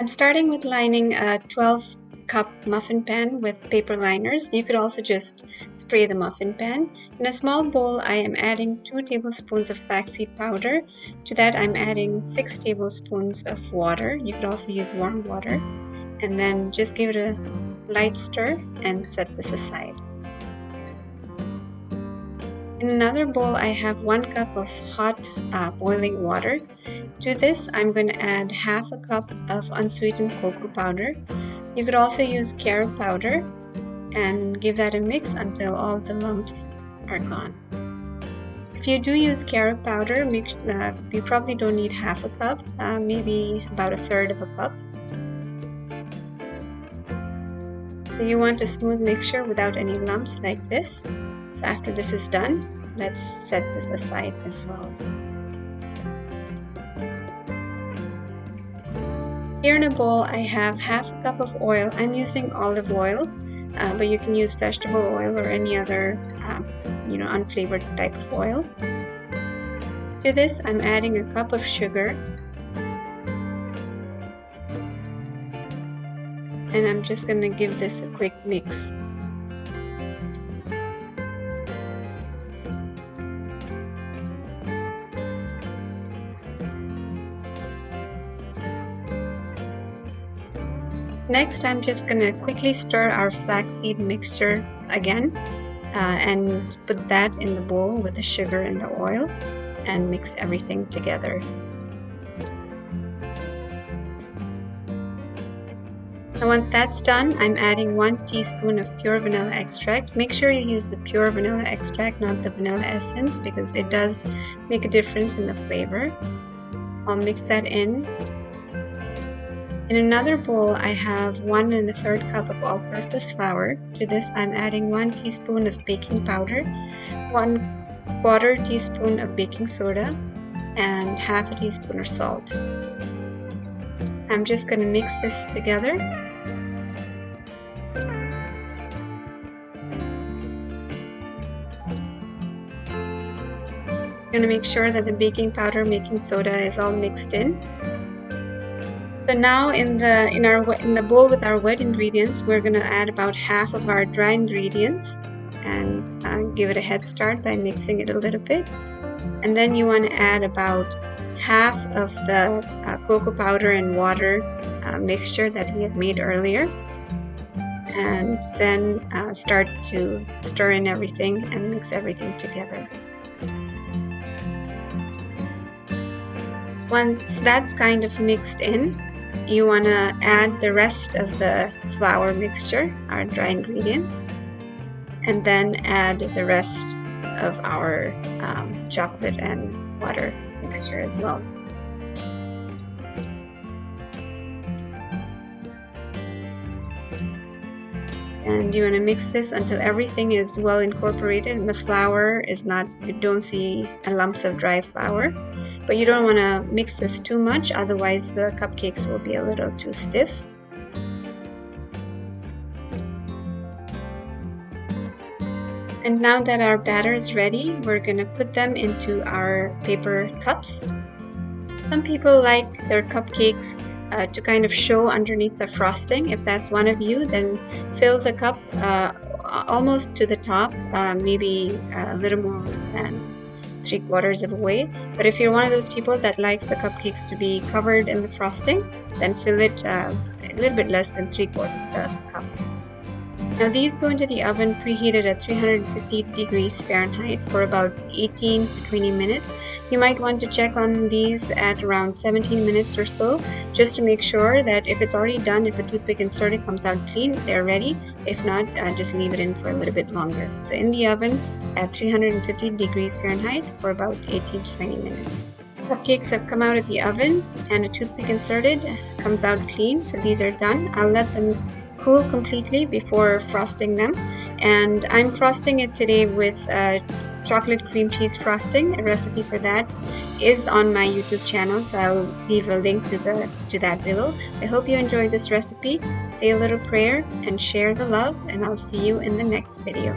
I'm starting with lining a 12 cup muffin pan with paper liners. You could also just spray the muffin pan. In a small bowl, I am adding 2 tablespoons of flaxseed powder. To that, I'm adding 6 tablespoons of water. You could also use warm water. And then just give it a light stir and set this aside. In another bowl, I have 1 cup of hot boiling water. To this, I'm going to add half a cup of unsweetened cocoa powder. You could also use carob powder and give that a mix until all the lumps are gone. If you do use carob powder, you probably don't need half a cup, maybe about 1/3 of a cup. So you want a smooth mixture without any lumps like this. So after this is done, let's set this aside as well. Here in a bowl, I have half a cup of oil. I'm using olive oil, but you can use vegetable oil or any other, unflavored type of oil. To this, I'm adding a cup of sugar. And I'm just going to give this a quick mix. Next, I'm just going to quickly stir our flaxseed mixture again and put that in the bowl with the sugar and the oil and mix everything together. Now once that's done, I'm adding 1 teaspoon of pure vanilla extract. Make sure you use the pure vanilla extract, not the vanilla essence, because it does make a difference in the flavor. I'll mix that in. In another bowl, I have 1 1/3 cup of all-purpose flour. To this, I'm adding 1 teaspoon of baking powder, 1/4 teaspoon of baking soda, and half a teaspoon of salt. I'm just going to mix this together. I'm going to make sure that the baking powder, baking soda is all mixed in. So now in the bowl with our wet ingredients, we're going to add about half of our dry ingredients and give it a head start by mixing it a little bit. And then you want to add about half of the cocoa powder and water mixture that we had made earlier. And then start to stir in everything and mix everything together. Once that's kind of mixed in, you want to add the rest of the flour mixture, our dry ingredients, and then add the rest of our chocolate and water mixture as well. And you want to mix this until everything is well incorporated and the flour is not, you don't see lumps of dry flour. But you don't want to mix this too much, otherwise the cupcakes will be a little too stiff. And now that our batter is ready, we're going to put them into our paper cups. Some people like their cupcakes to kind of show underneath the frosting. If that's one of you, then fill the cup almost to the top, maybe a little more than 3/4 of a way. But if you're one of those people that likes the cupcakes to be covered in the frosting, then fill it a little bit less than 3/4 of the cup. Now these go into the oven preheated at 350 degrees Fahrenheit for about 18 to 20 minutes. You might want to check on these at around 17 minutes or so, just to make sure that if it's already done, if a toothpick inserted comes out clean, they're ready. If not, just leave it in for a little bit longer. So in the oven at 350 degrees Fahrenheit for about 18 to 20 minutes. Cupcakes have come out of the oven and a toothpick inserted comes out clean. So these are done. I'll let them cool completely before frosting them, and I'm frosting it today with chocolate cream cheese frosting. A recipe for that is on my YouTube channel, so I'll leave a link to that below. I hope you enjoyed this recipe. Say a little prayer and share the love, and I'll see you in the next video.